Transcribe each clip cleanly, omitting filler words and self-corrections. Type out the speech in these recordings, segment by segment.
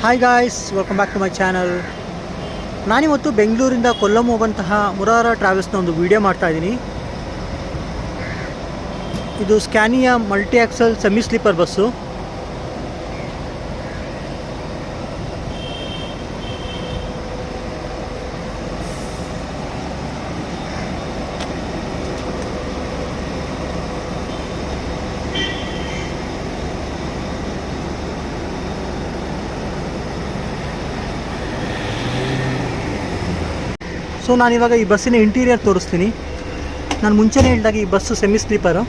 Hi guys, welcome back to my channel. ನಾನಿವತ್ತು ಬೆಂಗಳೂರಿಂದ ಕೊಲ್ಲಂ ಹೋಗುವಂತಹ ಮುರಾರ ಟ್ರಾವೆಲ್ಸ್ನ ಒಂದು ವಿಡಿಯೋ ಮಾಡ್ತಾ ಇದ್ದೀನಿ. ಇದು Scania multi axle semi sleeper bus. So ನಾನಿವಾಗ ಈ ಬಸ್ಸಿನ ಇಂಟೀರಿಯರ್ ತೋರಿಸ್ತೀನಿ. ನಾನು ಮುಂಚೆನೇ ಹೇಳಿದಾಗ ಈ ಬಸ್ಸು ಸೆಮಿ ಸ್ಲೀಪರು.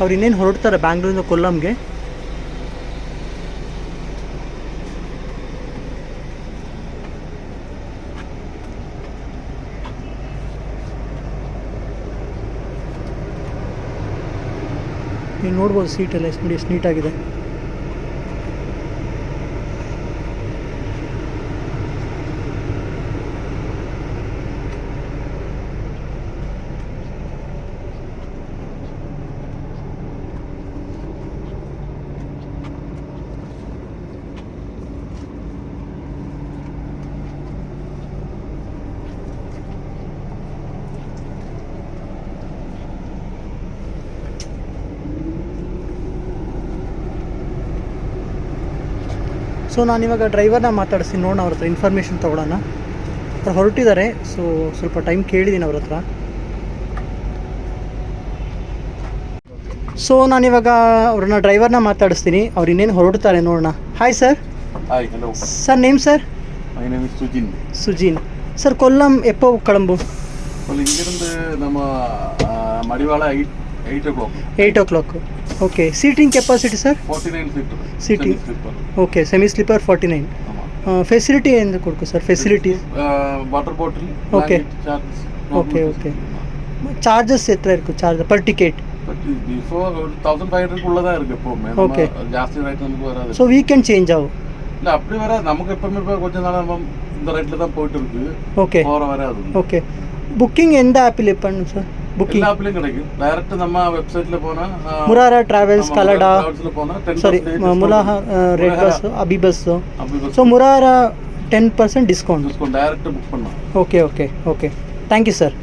ಅವ್ರು ಇನ್ನೇನು ಹೊರಡ್ತಾರೆ ಬ್ಯಾಂಗ್ಳೂರಿಂದ ಕೊಲ್ಲಂಗೆ. ನೀವು ನೋಡ್ಬೋದು ಸೀಟೆಲ್ಲ ಎಷ್ಟು ನೀಟಾಗಿದೆ. ಸೊ ನಾನಿವಾಗ ಡ್ರೈವರ್ನ ಮಾತಾಡಿಸ್ತೀನಿ, ನೋಡೋಣ ಅವ್ರ ಹತ್ರ ಇನ್ಫಾರ್ಮೇಷನ್ ತೊಗೊಳ್ಳೋಣ. ಅವ್ರು ಹೊರಟಿದ್ದಾರೆ, ಸೊ ಸ್ವಲ್ಪ ಟೈಮ್ ಕೇಳಿದ್ದೀನಿ ಅವ್ರ ಹತ್ರ. ಸೊ ನಾನಿವಾಗ ಅವ್ರನ್ನ ಡ್ರೈವರ್ನ ಮಾತಾಡಿಸ್ತೀನಿ, ಅವ್ರು ಇನ್ನೇನು ಹೊರಡ್ತಾರೆ ನೋಡೋಣ. Hi sir. Hi, hello sir, name sir? My name is Sujin. Sujin sir. Kollam ಎಪ್ಪೋ ಕಿளம்பு? இங்கிருந்து நம்ம Madiwala 8 o'clock. Okay. Seating capacity sir? 49 seating. Okay, semi sleeper 49. Facility ಏನು ಕೊಡ್ಕು sir? Facility water bottle. Okay okay okay. Charges எത്ര இருக்கு? சார்ஜ் பர் டிக்கெட் பிஃபோர் 1500 குள்ளதா இருக்கு எப்பவுமே. ஓகே. ஜாஸ்தி ரேட் நமக்கு வராது. சோ வீக்கெண்ட் சேஞ்ச் ஆகும்? இல்ல அப்படி வராது. நமக்கு எப்பவுமே இப்ப கொஞ்ச நாளா நம்ம இந்த ரேட்ல தான் போயிட்டு இருக்கு. ஓகே. போற வராது. ஓகே. புக்கிங் எந்த ஆப்பில் பண்ணனும் சார்? புக்கிங் எல்லா ஆப்லயும் கிடைக்கும். டைரக்ட் நம்ம வெப்சைட்ல போனா முராரா டிராவல்ஸ், கலடா, போனா 10% சாரி முலாஹா red bus, Abhi bus. So முராரா 10% டிஸ்கவுண்ட் டைரக்ட் புக் பண்ணலாம். Okay okay okay. Thank you sir.